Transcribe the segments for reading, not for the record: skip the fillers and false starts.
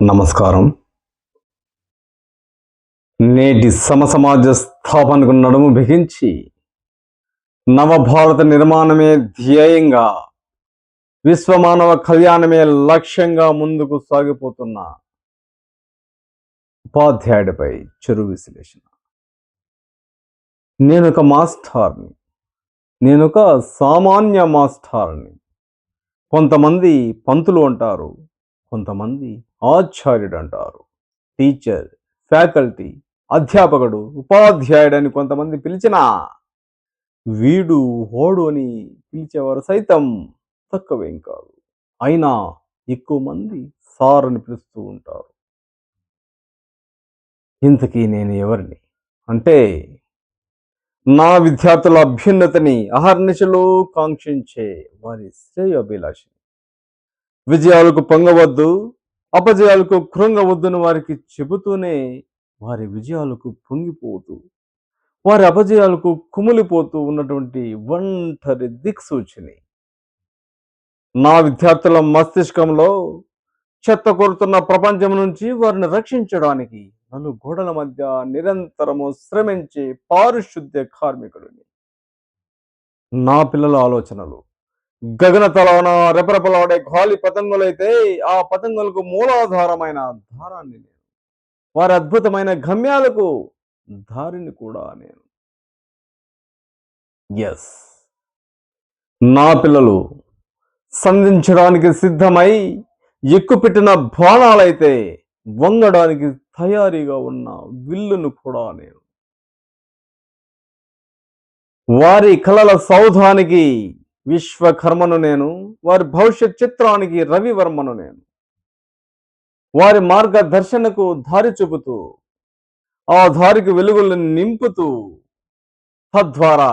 నమస్కారం. నేటి సమసమాజ స్థాపనకు నడుము బిగించి నవభారత నిర్మాణమే ధ్యేయంగా, విశ్వమానవ కళ్యాణమే లక్ష్యంగా ముందుకు సాగిపోతున్న ఉపాధ్యాయుడిపై చెరు విశ్లేషణ. నేనొక మాస్టర్ని. నేనొక సామాన్య మాస్టర్ని. కొంతమంది పంతులు అంటారు, కొంతమంది ఆచార్యుడు అంటారు. టీచర్, ఫ్యాకల్టీ, అధ్యాపకుడు, ఉపాధ్యాయుడని కొంతమంది పిలిచినా వీడు హోడు అని పిలిచేవారు సైతం తక్కువేం కాదు. అయినా ఎక్కువ మంది సార్ అని పిలుస్తూ ఉంటారు. ఇంతకీ నేను ఎవరిని అంటే, నా విద్యార్థుల అభ్యున్నతిని అహర్నిశలు కాంక్షించే వారి శ్రేయోభిలాషి. విజయాలకు పొంగవద్దు, అపజయాలకు కృంగవద్దును వారికి చెబుతూనే వారి విజయాలకు పొంగిపోతూ, వారి అపజయాలకు కుమిలిపోతూ ఉన్నటువంటి ఒంటరి దిక్సూచిని. నా విద్యార్థుల మస్తిష్కంలో చెత్త కొడుతున్న ప్రపంచం నుంచి వారిని రక్షించడానికి గోడల మధ్య నిరంతరము శ్రమించే పారిశుద్ధ్య కార్మికుడిని. నా పిల్లల ఆలోచనలు గగనతలాన రెపరెపలాడే గాలి పతంగులైతే, ఆ పతంగులకు మూలాధారమైన దారాన్ని నేను. వారి అద్భుతమైన గమ్యాలకు దారిని కూడా నేను. ఎస్, నా పిల్లలు సంధించడానికి సిద్ధమై ఎక్కుపెట్టిన బాణాలైతే, వంగడానికి తయారీగా ఉన్న విల్లును కూడా నేను. వారి కలల సౌధానికి విశ్వకర్మను నేను, వారి భవిష్యత్ చిత్రానికి రవివర్మను నేను. వారి మార్గదర్శనకు దారి చూపుతూ, ఆ దారికి వెలుగులను నింపుతూ, తద్వారా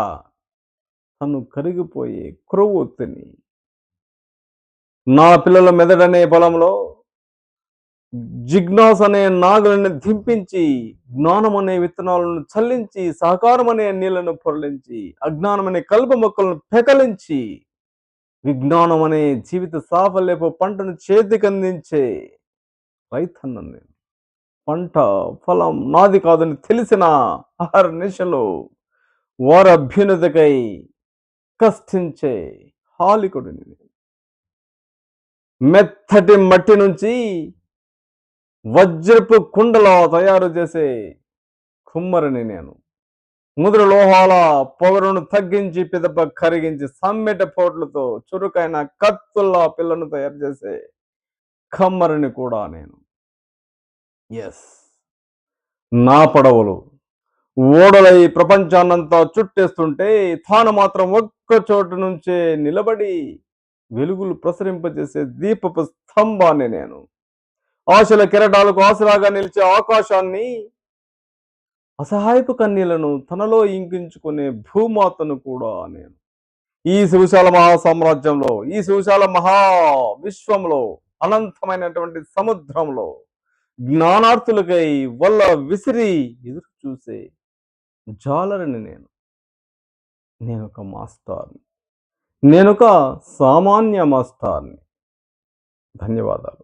తను కరిగిపోయే క్రొవ్వొత్తిని. నా పిల్లల మెదడనే పొలంలో జిజ్ఞాస అనే నాగులను ధింపించి, జ్ఞానం అనే విత్తనాలను చల్లించి, సహకారం అనే నీళ్లను పొరలించి, అజ్ఞానం అనే కలుపు మొక్కలను పెకలించి, విజ్ఞానం అనే జీవిత సాఫల్యపు పంటను చేతికందించే రైతన్నను నేను. పంట ఫలం నాది కాదని తెలిసిన అహర్నిశలో వారి అభ్యున్నతికై కష్టించే హాలికుడిని. మెత్తటి మట్టి నుంచి వజ్రపు కుండలో తయారు చేసే కుమ్మరిని నేను. ముదురు లోహాల పొగరును తగ్గించి, పిదప కరిగించి, సమ్మెట పోట్లతో చురుకైన కత్తుల్లా పిల్లను తయారు చేసే కమ్మరిని కూడా నేను. ఎస్, నా పడవలు ఓడలై ప్రపంచాన్నంతా చుట్టేస్తుంటే, తాను మాత్రం ఒక్క చోటు నుంచే నిలబడి వెలుగులు ప్రసరింపజేసే దీపపు స్తంభాన్ని నేను. ఆశల కెరటాలకు ఆసరాగా నిలిచే ఆకాశాన్ని, అసహాయపు కన్నీళ్లను తనలో ఇంకించుకునే భూమాతను కూడా నేను. ఈ సువిశాల మహాసామ్రాజ్యంలో, ఈ సువిశాల మహా విశ్వంలో, అనంతమైనటువంటి సముద్రంలో జ్ఞానార్థులకై వల్ల విసిరి ఎదురు చూసే జాలరిని నేను. నేనొక మాస్టర్ని. నేనొక సామాన్య మాస్టర్ని. ధన్యవాదాలు.